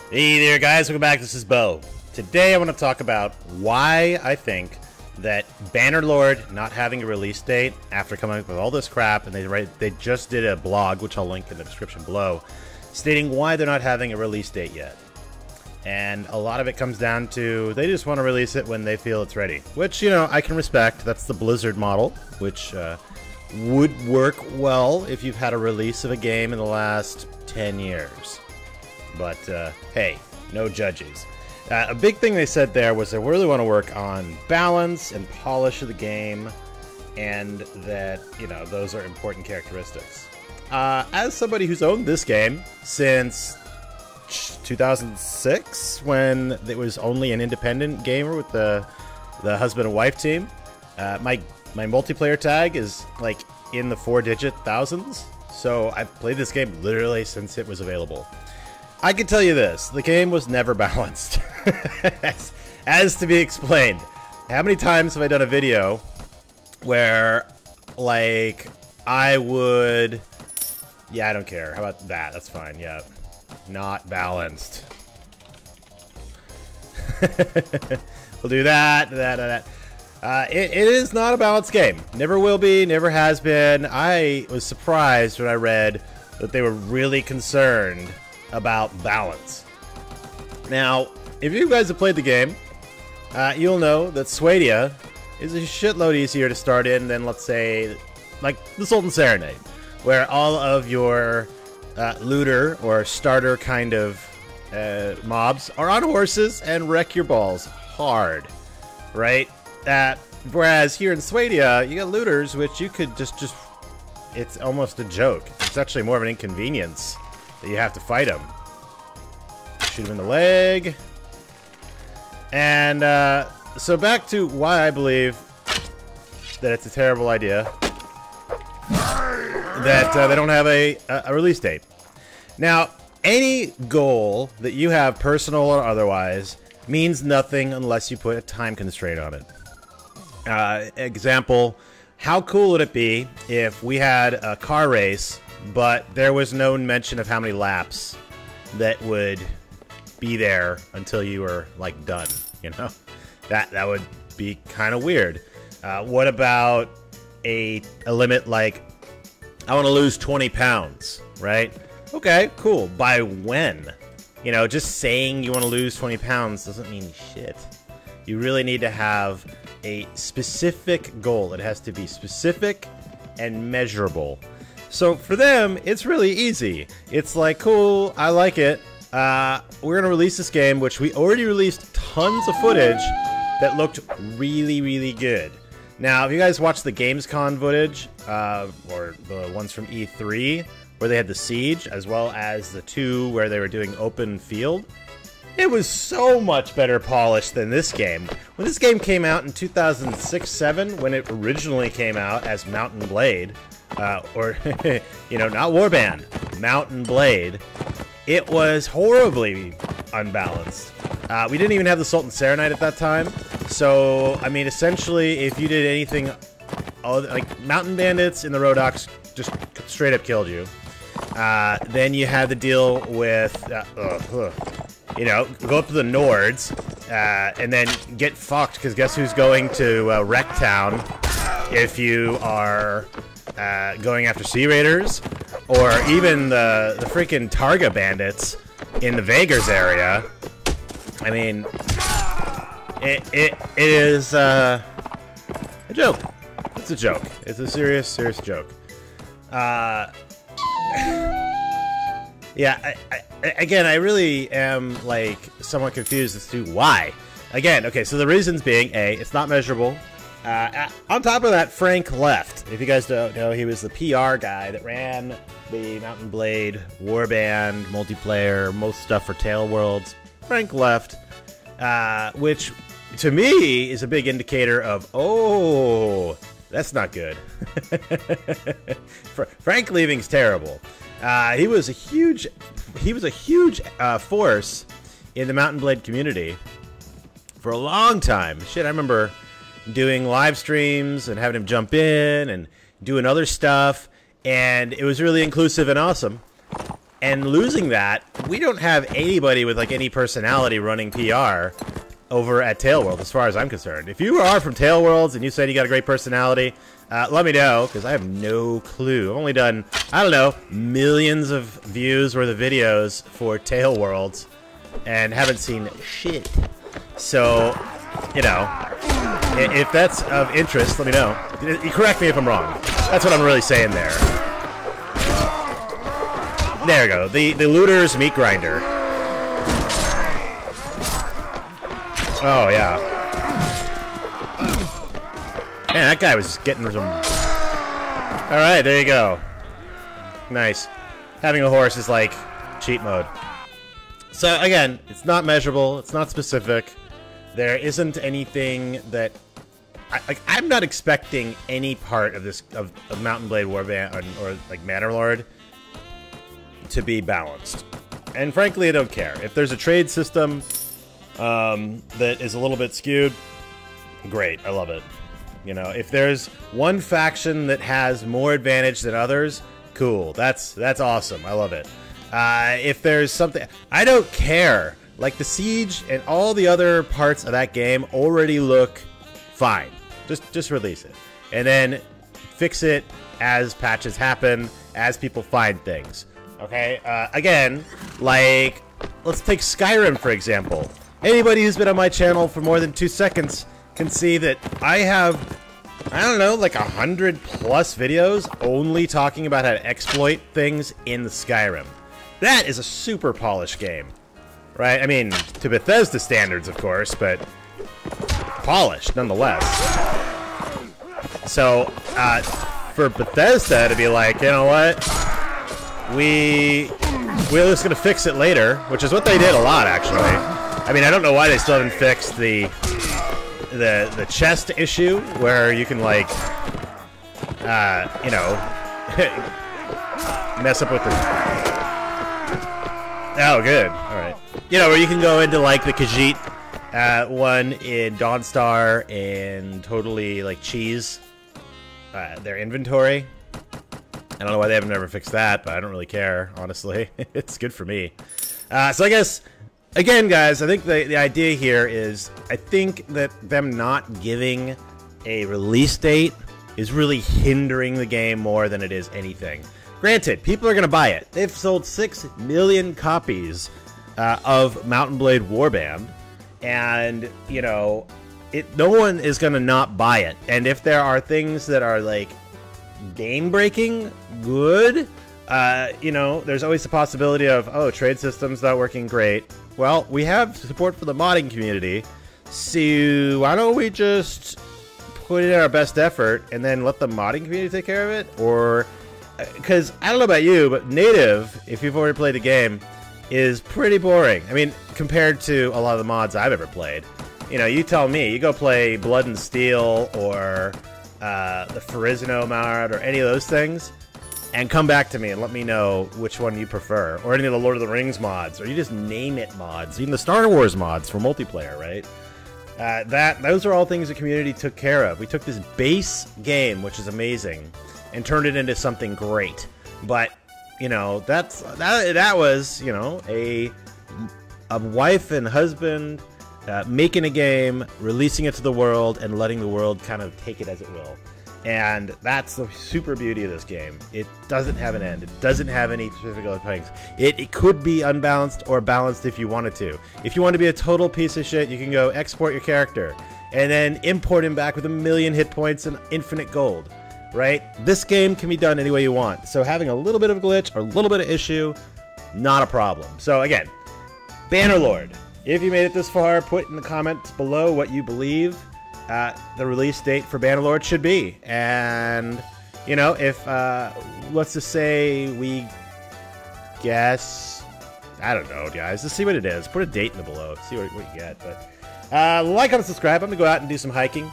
Hey there guys, welcome back. This is Beau. Today I want to talk about why I think that Bannerlord not having a release date after coming up with all this crap, and they just did a blog, which I'll link in the description below, stating why they're not having a release date yet. And a lot of it comes down to they just want to release it when they feel it's ready, which, you know, I can respect. That's the Blizzard model, which would work well if you've had a release of a game in the last 10 years. But, hey, no judges. A big thing they said there was they really want to work on balance and polish of the game, and that, you know, those are important characteristics. As somebody who's owned this game since 2006, when it was only an independent gamer with the husband and wife team, my multiplayer tag is, like, in the 4-digit thousands, so I've played this game literally since it was available. I can tell you this, the game was never balanced, as to be explained. How many times have I done a video where, like, I would... Yeah, I don't care. How about that? That's fine, yeah. Not balanced. We'll do that. It is not a balanced game. Never will be, never has been. I was surprised when I read that they were really concerned about balance. Now, if you guys have played the game, you'll know that Swadian is a shitload easier to start in than, let's say, like the Sultan Serenade, where all of your looter or starter kind of mobs are on horses and wreck your balls hard, right? Whereas here in Swadian, you got looters, which you could just it's almost a joke. It's actually more of an inconvenience that you have to fight him. Shoot him in the leg. And so back to why I believe that it's a terrible idea that they don't have a release date. Now, any goal that you have, personal or otherwise, means nothing unless you put a time constraint on it. Example, how cool would it be if we had a car race, but there was no mention of how many laps that would be there until you were, like, done, you know? That would be kind of weird. What about a limit like, I want to lose 20 pounds, right? Okay, cool. By when? You know, just saying you want to lose 20 pounds doesn't mean shit. You really need to have a specific goal. It has to be specific and measurable. So for them, it's really easy. It's like, cool, I like it. We're going to release this game, which we already released tons of footage that looked really, really good. Now, if you guys watched the Gamescom footage, or the ones from E3, where they had the Siege, as well as the two where they were doing open field, it was so much better polished than this game. When this game came out in 2006-07, when it originally came out as Mountain Blade, or, you know, not Warband, Mountain Blade, it was horribly unbalanced. We didn't even have the Sultan Serenade at that time, so, I mean, essentially, if you did anything, like, Mountain Bandits in the Rodox just straight up killed you. Then you had to deal with, you know, go up to the Nords, and then get fucked, because guess who's going to Wreck Town if you are going after Sea Raiders, or even the freaking Targa bandits in the Vegas area. I mean, it is a joke. It's a joke. It's a serious joke. Yeah, again, I really am, like, somewhat confused as to why. Again, okay, so the reasons being, A, it's not measurable. On top of that, Frank left. If you guys don't know, he was the PR guy that ran the Mountain Blade, Warband, multiplayer, most stuff for Tale Worlds. Frank left, which, to me, is a big indicator of, oh, that's not good. Frank leaving's terrible. He was a huge force in the Mountain Blade community for a long time. Shit, I remember doing live streams and having him jump in and doing other stuff, and it was really inclusive and awesome. And losing that, we don't have anybody with like any personality running PR over at Tailworld, as far as I'm concerned. If you are from Tailworlds and you said you got a great personality, let me know, because I have no clue. I've only done, I don't know, millions of views worth of videos for Tailworlds and haven't seen shit. So, you know, if that's of interest, let me know. You correct me if I'm wrong. That's what I'm really saying there. There we go. The looter's meat grinder. Oh, yeah. Man, that guy was getting some... Alright, there you go. Nice. Having a horse is like cheat mode. So, again, it's not measurable. It's not specific. There isn't anything that... I'm not expecting any part of this, of Mountain Blade Warband or like Bannerlord to be balanced. And frankly, I don't care. If there's a trade system that is a little bit skewed, great, I love it. You know, if there's one faction that has more advantage than others, cool. That's awesome. I love it. If there's something, I don't care. Like the siege and all the other parts of that game already look fine. Just release it, and then fix it as patches happen, as people find things. Okay. Again, like let's take Skyrim for example. Anybody who's been on my channel for more than 2 seconds can see that I have, I don't know, like 100+ videos only talking about how to exploit things in the Skyrim. That is a super polished game, right? I mean, to Bethesda standards, of course, but polished nonetheless. So, for Bethesda to be like, you know what, we're just gonna fix it later, which is what they did a lot, actually. I mean, I don't know why they still haven't fixed the chest issue, where you can, like, you know, mess up with the... Oh, good. All right. You know, where you can go into, like, the Khajiit one in Dawnstar and totally, like, cheese their inventory. I don't know why they haven't ever fixed that, but I don't really care, honestly. It's good for me. So I guess, again, guys, I think the idea here is, I think that them not giving a release date is really hindering the game more than it is anything. Granted, people are going to buy it. They've sold 6 million copies of Mountain Blade Warband, and, you know, no one is going to not buy it. And if there are things that are, like, game-breaking good, you know, there's always the possibility of, oh, trade system's not working great. Well, we have support for the modding community, so why don't we just put in our best effort and then let the modding community take care of it? Or, because I don't know about you, but native, if you've already played the game, is pretty boring. I mean, compared to a lot of the mods I've ever played. You know, you tell me, you go play Blood and Steel or the Farizno mod or any of those things, and come back to me and let me know which one you prefer, or any of the Lord of the Rings mods, or you just name it mods, even the Star Wars mods for multiplayer, right? Those are all things the community took care of. We took this base game, which is amazing, and turned it into something great. But, you know, that was, you know, a wife and husband making a game, releasing it to the world, and letting the world kind of take it as it will. And that's the super beauty of this game. It doesn't have an end. It doesn't have any specific other things. It could be unbalanced or balanced if you wanted to. If you want to be a total piece of shit, you can go export your character and then import him back with 1 million hit points and infinite gold, right? This game can be done any way you want. So having a little bit of a glitch or a little bit of issue, not a problem. So again, Bannerlord. If you made it this far, put in the comments below what you believe the release date for Bannerlord should be. And, you know, if, let's just say we guess, I don't know, guys. Let's see what it is. Put a date in the below. See what you get. But like, comment, subscribe. I'm going to go out and do some hiking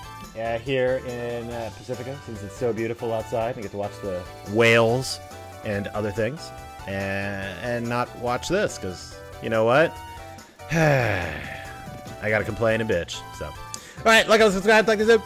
here in Pacifica, since it's so beautiful outside. I get to watch the whales and other things. And not watch this, because, you know what? I gotta complain and bitch. So, all right, like, subscribe, like this.